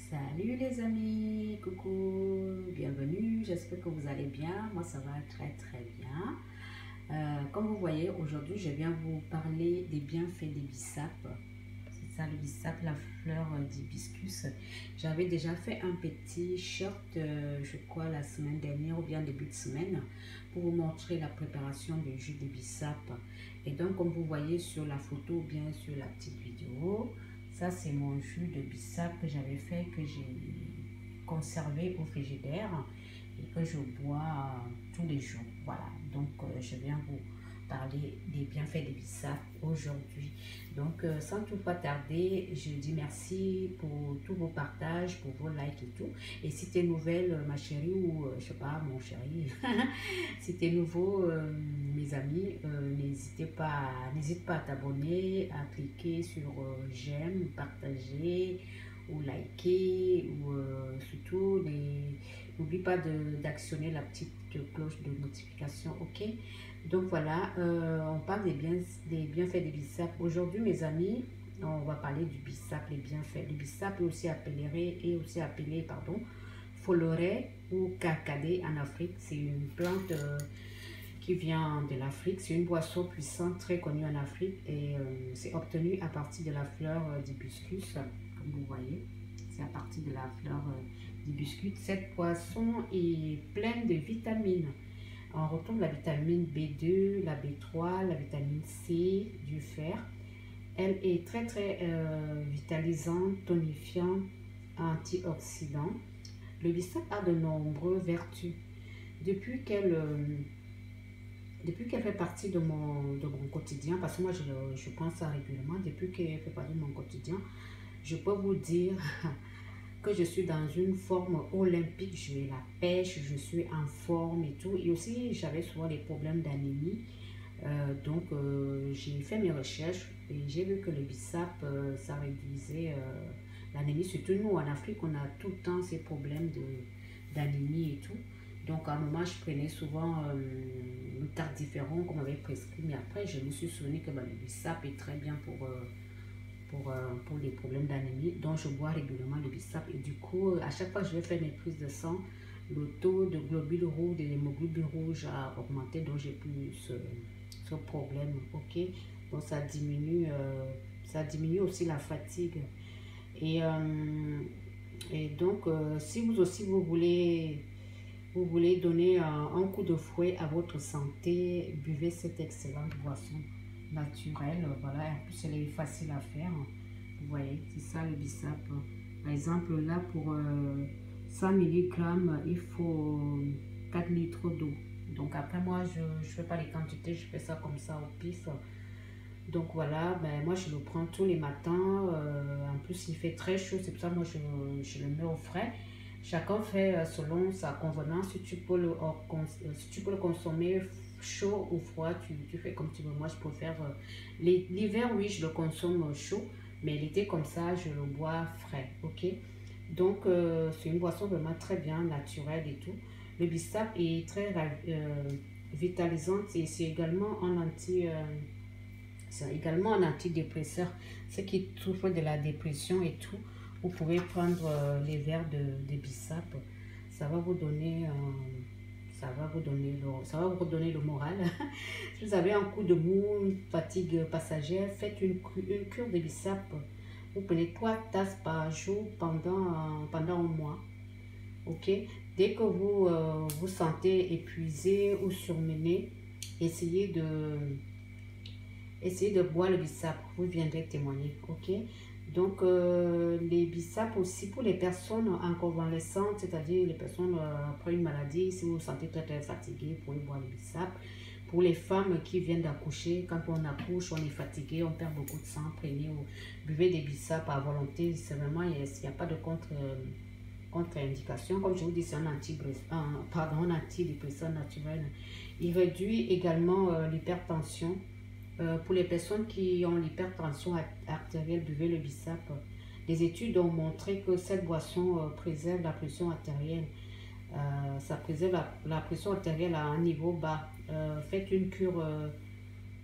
Salut les amis, coucou, bienvenue, j'espère que vous allez bien, moi ça va très bien. Comme vous voyez, aujourd'hui je viens vous parler des bienfaits des bissap. C'est ça le bissap, la fleur d'hibiscus. J'avais déjà fait un petit short, je crois la semaine dernière ou bien début de semaine, pour vous montrer la préparation du jus de bissap. Et donc comme vous voyez sur la photo ou bien sur la petite vidéo, ça, c'est mon jus de bissap que j'avais fait, que j'ai conservé au frigidaire et que je bois tous les jours. Voilà, donc je viens vous parler des bienfaits des bissap aujourd'hui. Donc, sans tout pas tarder, je dis merci pour tous vos partages, pour vos likes et tout. Et si tu es nouvelle, ma chérie, ou je sais pas, mon chéri, si tu es nouveau, mes amis, n'hésite pas à t'abonner, à cliquer sur j'aime, partager ou liker, ou surtout n'oublie pas d'actionner la petite cloche de notification, ok? Donc voilà, on parle des bienfaits des bissap. Aujourd'hui mes amis, on va parler du bissap, les bienfaits. Le bissap est aussi appelé foloré ou carcadé en Afrique. C'est une plante qui vient de l'Afrique. C'est une boisson puissante très connue en Afrique et c'est obtenu à partir de la fleur d'hibiscus, comme vous voyez. C'est à partir de la fleur d'hibiscus. Cette boisson est pleine de vitamines. On retrouve la vitamine B2, la B3, la vitamine C, du fer. Elle est très vitalisante, tonifiante, antioxydant. Le bissap a de nombreuses vertus. Depuis qu'elle fait partie de mon quotidien, parce que moi je pense ça régulièrement, depuis qu'elle fait partie de mon quotidien, je peux vous dire que je suis dans une forme olympique, je vais la pêche, je suis en forme et tout. Et aussi, j'avais souvent des problèmes d'anémie. Donc, j'ai fait mes recherches et j'ai vu que le bissap, ça réduisait l'anémie. Surtout nous, en Afrique, on a tout le temps ces problèmes d'anémie et tout. Donc, à un moment, je prenais souvent le tardiféron qu'on m'avait prescrit. Mais après, je me suis souvenu que le bissap est très bien pour les problèmes d'anémie, donc je bois régulièrement le bissap et du coup à chaque fois que je vais faire mes prises de sang, le taux de globules rouges, de l'hémoglobine rouge a augmenté, donc j'ai plus ce problème, ok. Donc ça diminue aussi la fatigue et, donc si vous aussi vous voulez donner un coup de fouet à votre santé, buvez cette excellente boisson naturelle. Voilà, en plus elle est facile à faire. Vous voyez, c'est ça le bissap. Par exemple, là pour 100 mg, il faut 4 litres d'eau. Donc après moi, je ne fais pas les quantités, je fais ça comme ça au pif. Donc voilà, ben, moi je le prends tous les matins. En plus, il fait très chaud, c'est pour ça que moi je le mets au frais. Chacun fait selon sa convenance. Si tu peux le consommer chaud ou froid, tu fais comme tu veux. Moi, je préfère l'hiver, oui, je le consomme chaud, mais l'été comme ça, je le bois frais, ok? Donc, c'est une boisson vraiment très bien, naturelle et tout. Le bissap est très vitalisante et c'est également un antidépresseur. Ceux qui souffrent de la dépression et tout, vous pouvez prendre les verres de bissap. Ça va vous donner redonner le moral. Si vous avez un coup de mou, une fatigue passagère, faites une cure de bissap. Vous prenez 3 tasses par jour pendant un mois. Ok? Dès que vous vous sentez épuisé ou surmené, essayez de boire le bissap. Vous viendrez témoigner. Ok? Donc, les bissap aussi pour les personnes en convalescence, c'est-à-dire les personnes après une maladie, si vous vous sentez très fatigué, vous pouvez boire le bissap. Pour les femmes qui viennent d'accoucher, quand on accouche, on est fatigué, on perd beaucoup de sang, prenez ou buvez des bissap à volonté. C'est vraiment, il n'y a pas de contre-indication. Comme je vous dis, c'est un antidépresseur naturel. Il réduit également l'hypertension. Pour les personnes qui ont l'hypertension artérielle, buvez le bissap. Les études ont montré que cette boisson préserve la pression artérielle. Ça préserve la pression artérielle à un niveau bas. Faites une cure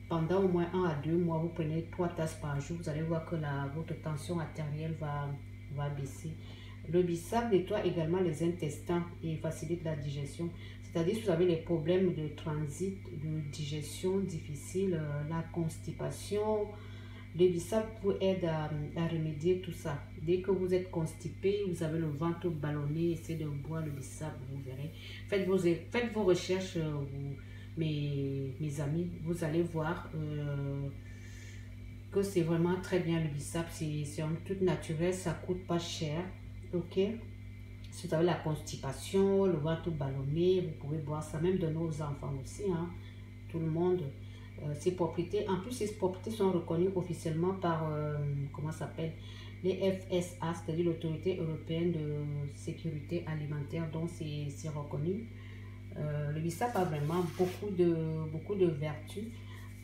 pendant au moins 1 à 2 mois. Vous prenez 3 tasses par jour. Vous allez voir que votre tension artérielle va baisser. Le bissap nettoie également les intestins et facilite la digestion. C'est-à-dire si vous avez les problèmes de transit, de digestion difficile, la constipation, le bissap vous aide à remédier tout ça. Dès que vous êtes constipé, vous avez le ventre ballonné, essayez de boire le bissap, vous verrez. Faites vos recherches, mes amis, vous allez voir que c'est vraiment très bien le bissap. C'est un truc naturel, ça coûte pas cher. Ok, si vous avez la constipation, le ventre ballonné, vous pouvez boire ça, même de nos enfants aussi, hein, tout le monde. Ces propriétés, en plus ces propriétés sont reconnues officiellement par, comment ça s'appelle, les FSA, c'est-à-dire l'autorité européenne de sécurité alimentaire, donc c'est reconnu. Le bissap a vraiment beaucoup de vertus.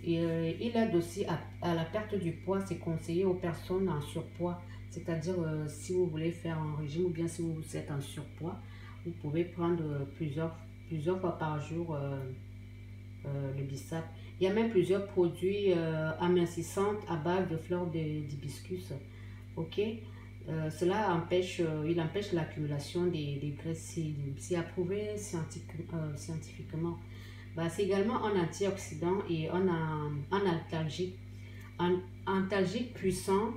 Et, il aide aussi à la perte du poids, c'est conseillé aux personnes en surpoids. C'est-à-dire, si vous voulez faire un régime ou bien si vous êtes en surpoids, vous pouvez prendre plusieurs fois par jour le bissap. Il y a même plusieurs produits amincissants à base de fleurs d'hibiscus. Ok, cela empêche, il empêche l'accumulation des graisses. C'est approuvé scientifiquement. Bah, c'est également un antioxydant et un antalgique. Antalgique puissant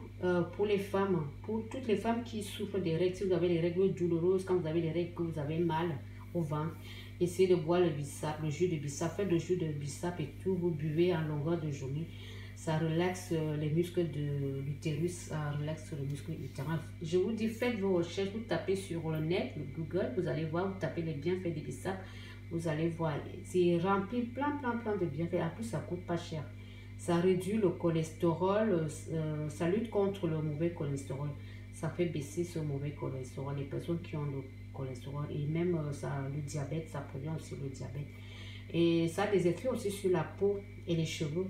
pour les femmes, pour toutes les femmes qui souffrent des règles. Si vous avez les règles douloureuses, quand vous avez les règles, que vous avez mal au ventre, essayez de boire le bissap, le jus de bissap. Faites le jus de bissap et tout, vous buvez en longueur de journée. Ça relaxe les muscles de l'utérus, ça relaxe les muscles utérins. Je vous dis, faites vos recherches, vous tapez sur le net, le Google, vous allez voir, vous tapez les bienfaits des bissap, vous allez voir, c'est rempli plein de bienfaits. En plus, ça coûte pas cher. Ça réduit le cholestérol, ça lutte contre le mauvais cholestérol. Ça fait baisser ce mauvais cholestérol. Les personnes qui ont le cholestérol et même le diabète, ça prévient aussi le diabète. Et ça a des effets aussi sur la peau et les cheveux.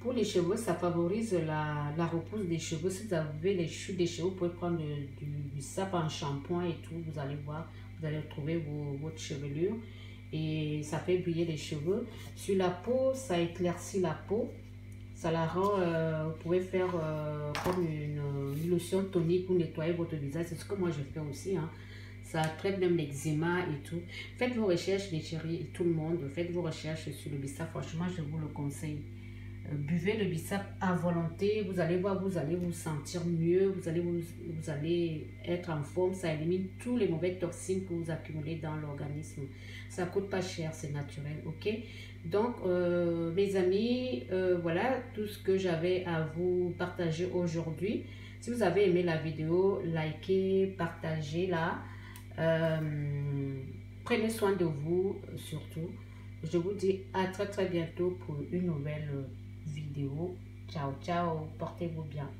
Pour les cheveux, ça favorise la repousse des cheveux. Si vous avez les chutes des cheveux, vous pouvez prendre du sap en shampoing et tout. Vous allez voir, vous allez retrouver votre chevelure. Et ça fait briller les cheveux. Sur la peau, ça éclaircit la peau. Ça la rend, vous pouvez faire comme une lotion tonique pour nettoyer votre visage. C'est ce que moi je fais aussi. Hein. Ça traite même l'eczéma et tout. Faites vos recherches, les chéris, tout le monde. Faites vos recherches sur le bissap. Franchement, je vous le conseille. Buvez le bissap à volonté. Vous allez voir, vous allez vous sentir mieux. Vous allez être en forme. Ça élimine tous les mauvaises toxines que vous accumulez dans l'organisme. Ça coûte pas cher, c'est naturel. Ok? Donc, mes amis, voilà tout ce que j'avais à vous partager aujourd'hui. Si vous avez aimé la vidéo, likez, partagez-la. Prenez soin de vous, surtout. Je vous dis à très bientôt pour une nouvelle vidéo. Ciao, ciao. Portez-vous bien.